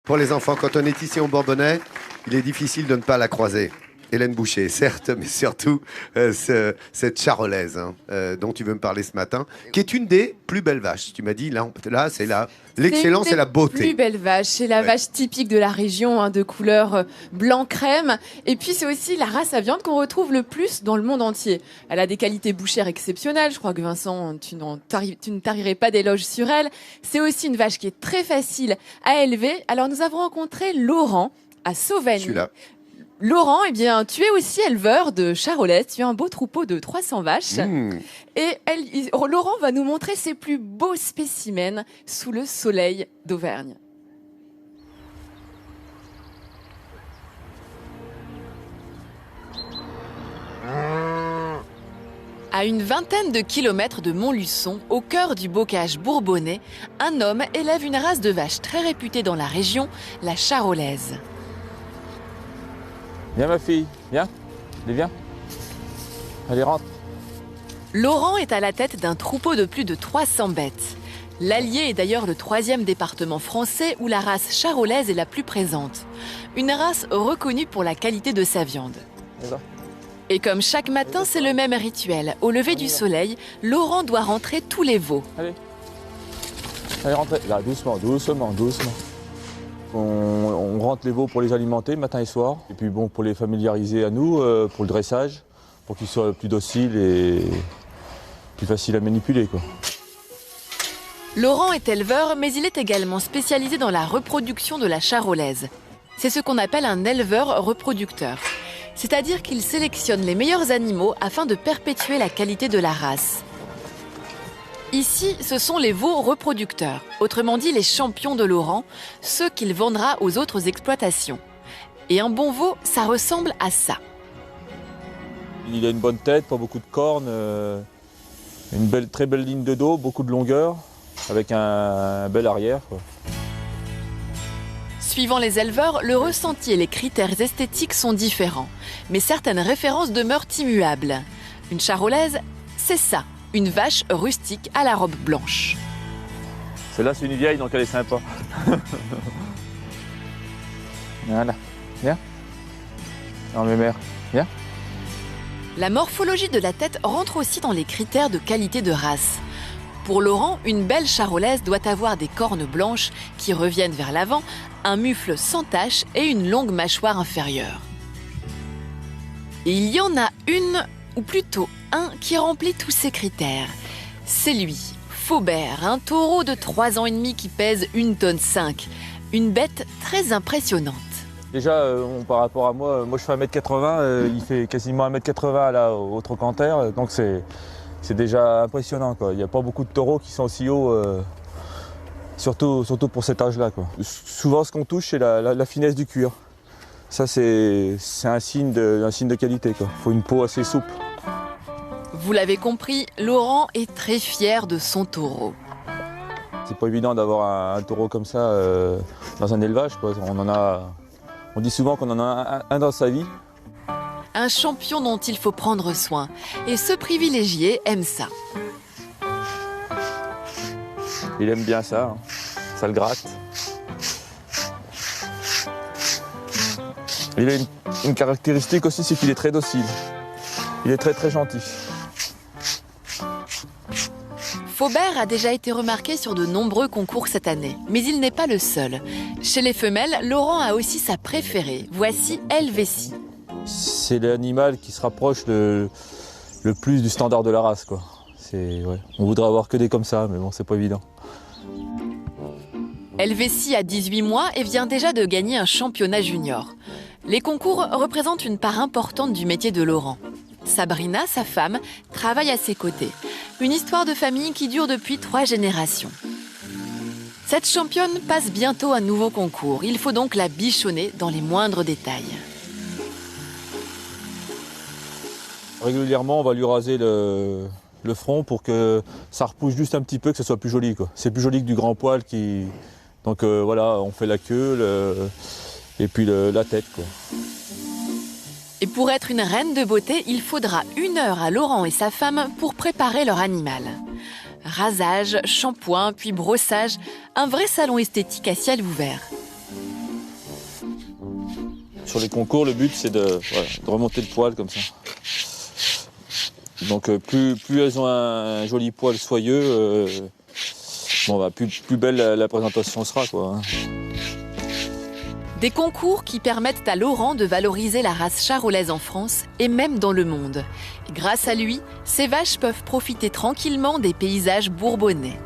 Pour les enfants, quand on est ici au Bourbonnais, il est difficile de ne pas la croiser. Hélène Boucher, certes, mais surtout cette charolaise dont tu veux me parler ce matin, qui est une des plus belles vaches. Tu m'as dit, là c'est l'excellence et la beauté. Plus belle vache, c'est la vache typique de la région, de couleur blanc-crème. Et puis c'est aussi la race à viande qu'on retrouve le plus dans le monde entier. Elle a des qualités bouchères exceptionnelles. Je crois que Vincent, tu ne tarirais pas d'éloges sur elle. C'est aussi une vache qui est très facile à élever. Alors nous avons rencontré Laurent à Sauvagny. Celui-là. Laurent, eh bien, tu es aussi éleveur de charolaises. Tu as un beau troupeau de 300 vaches. Et Laurent va nous montrer ses plus beaux spécimens sous le soleil d'Auvergne. À une vingtaine de kilomètres de Montluçon, au cœur du bocage bourbonnais, un homme élève une race de vaches très réputée dans la région, la charolaise. Viens ma fille, viens. Allez, viens. Allez, rentre. Laurent est à la tête d'un troupeau de plus de 300 bêtes. L'Allier est d'ailleurs le 3e département français où la race charolaise est la plus présente. Une race reconnue pour la qualité de sa viande. Et comme chaque matin, c'est le même rituel. Au lever du soleil, Laurent doit rentrer tous les veaux. Allez, rentrez. Là, doucement. On rentre les veaux pour les alimenter matin et soir. Et puis bon, pour les familiariser à nous, pour le dressage, pour qu'ils soient plus dociles et plus faciles à manipuler, quoi. Laurent est éleveur, mais il est également spécialisé dans la reproduction de la charolaise. C'est ce qu'on appelle un éleveur reproducteur. C'est-à-dire qu'il sélectionne les meilleurs animaux afin de perpétuer la qualité de la race. Ici, ce sont les veaux reproducteurs, autrement dit les champions de Laurent, ceux qu'il vendra aux autres exploitations. Et un bon veau, ça ressemble à ça. Il a une bonne tête, pas beaucoup de cornes, une très belle ligne de dos, beaucoup de longueur, avec un bel arrière, quoi. Suivant les éleveurs, le ressenti et les critères esthétiques sont différents. Mais certaines références demeurent immuables. Une charolaise, c'est ça. Une vache rustique à la robe blanche. Celle-là, c'est une vieille, donc elle est sympa. Voilà, viens. Non, mais mère, viens. La morphologie de la tête rentre aussi dans les critères de qualité de race. Pour Laurent, une belle charolaise doit avoir des cornes blanches qui reviennent vers l'avant, un mufle sans tache et une longue mâchoire inférieure. Et il y en a une, ou plutôt un, qui remplit tous ces critères. C'est lui, Faubert, un taureau de 3 ans et demi qui pèse 1,5 tonne. Une bête très impressionnante. Déjà, par rapport à moi je fais 1m80, il fait quasiment 1m80 là, au Trochanter, donc c'est déjà impressionnant, quoi. Il n'y a pas beaucoup de taureaux qui sont aussi hauts, surtout pour cet âge-là, quoi. Souvent, ce qu'on touche, c'est la finesse du cuir. Ça, c'est un signe de qualité, quoi. Il faut une peau assez souple. Vous l'avez compris, Laurent est très fier de son taureau. C'est pas évident d'avoir un taureau comme ça dans un élevage, quoi. On dit souvent qu'on en a un dans sa vie. Un champion dont il faut prendre soin. Et ce privilégié aime ça. Il aime bien ça, hein. Ça le gratte. Il a une caractéristique aussi, c'est qu'il est très docile. Il est très très gentil. Faubert a déjà été remarqué sur de nombreux concours cette année, mais il n'est pas le seul. Chez les femelles, Laurent a aussi sa préférée. Voici Helvétie. C'est l'animal qui se rapproche le plus du standard de la race, quoi. Ouais. On voudrait avoir que des comme ça, mais bon, c'est pas évident. Helvétie a 18 mois et vient déjà de gagner un championnat junior. Les concours représentent une part importante du métier de Laurent. Sabrina, sa femme, travaille à ses côtés. Une histoire de famille qui dure depuis 3 générations. Cette championne passe bientôt un nouveau concours. Il faut donc la bichonner dans les moindres détails. Régulièrement, on va lui raser le front pour que ça repousse juste un petit peu, que ce soit plus joli, quoi. C'est plus joli que du grand poil qui... Donc voilà, on fait la queue et puis la tête, quoi. Et pour être une reine de beauté, il faudra 1 heure à Laurent et sa femme pour préparer leur animal. Rasage, shampoing, puis brossage, un vrai salon esthétique à ciel ouvert. Sur les concours, le but c'est de remonter le poil comme ça. Donc plus elles ont un joli poil soyeux, plus belle la présentation sera, quoi. Des concours qui permettent à Laurent de valoriser la race charolaise en France et même dans le monde. Grâce à lui, ces vaches peuvent profiter tranquillement des paysages bourbonnais.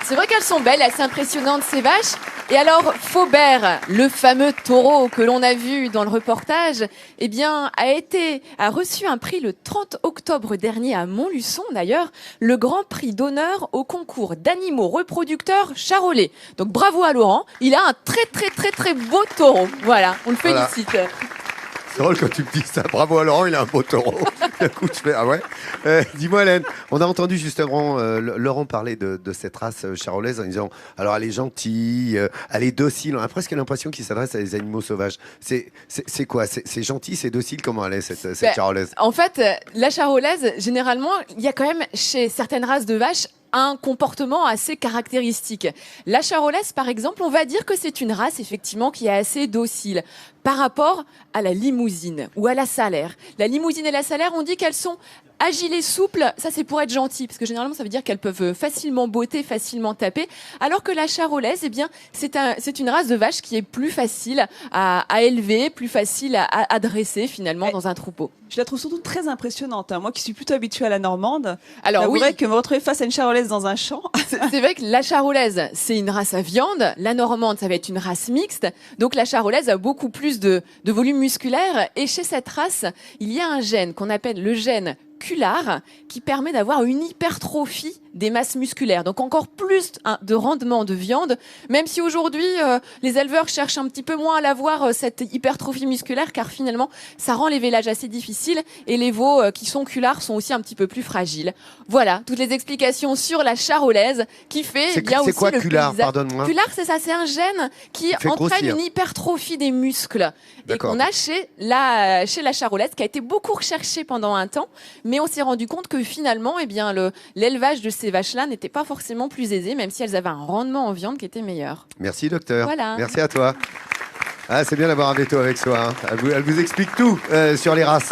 C'est vrai qu'elles sont belles, assez impressionnantes ces vaches. Et alors, Faubert, le fameux taureau que l'on a vu dans le reportage, eh bien, a reçu un prix le 30 octobre dernier à Montluçon, d'ailleurs, le grand prix d'honneur au concours d'animaux reproducteurs charolais. Donc, bravo à Laurent. Il a un très beau taureau. Voilà, on le félicite. Voilà. C'est drôle quand tu me dis ça. Bravo à Laurent, il a un beau taureau. D'un coup, je fais, ah ouais. Dis-moi, Hélène, on a entendu justement Laurent parler de cette race charolaise en disant, alors elle est gentille, elle est docile. On a presque l'impression qu'il s'adresse à des animaux sauvages. C'est quoi? C'est gentil, c'est docile? Comment elle est, cette charolaise? En fait, la charolaise, généralement, il y a quand même chez certaines races de vaches un comportement assez caractéristique. La charolaise, par exemple, on va dire que c'est une race, effectivement, qui est assez docile par rapport à la limousine ou à la salaire. La limousine et la salaire, on dit qu'elles sont agiles et souples, ça c'est pour être gentil, parce que généralement ça veut dire qu'elles peuvent facilement botter, facilement taper, alors que la charolaise, eh bien, c'est une race de vache qui est plus facile à élever, plus facile à dresser finalement dans un troupeau. Je la trouve surtout très impressionnante. Hein. Moi qui suis plutôt habituée à la normande, alors oui, que me retrouver face à une charolaise dans un champ. C'est vrai que la charolaise, c'est une race à viande, la normande, ça va être une race mixte, donc la charolaise a beaucoup plus de volume musculaire, et chez cette race, il y a un gène qu'on appelle le gène CULAR qui permet d'avoir une hypertrophie des masses musculaires, donc encore plus de rendement de viande, même si aujourd'hui les éleveurs cherchent un petit peu moins à l'avoir, cette hypertrophie musculaire, car finalement ça rend l'élevage assez difficile et les veaux qui sont CULAR sont aussi un petit peu plus fragiles. Voilà, toutes les explications sur la charolaise qui fait bien aussi quoi, le CULAR, paysage. pardonne-moi. CULAR, c'est ça, c'est un gène qui entraîne grossir. une hypertrophie des muscles et qu'on a chez la charolaise, qui a été beaucoup recherché pendant un temps, mais on s'est rendu compte que finalement, eh bien, l'élevage de ces vaches-là n'était pas forcément plus aisé, même si elles avaient un rendement en viande qui était meilleur. Merci, docteur. Voilà. Merci à toi. Ah, c'est bien d'avoir un veto avec soi. Hein. Elle vous explique tout sur les races.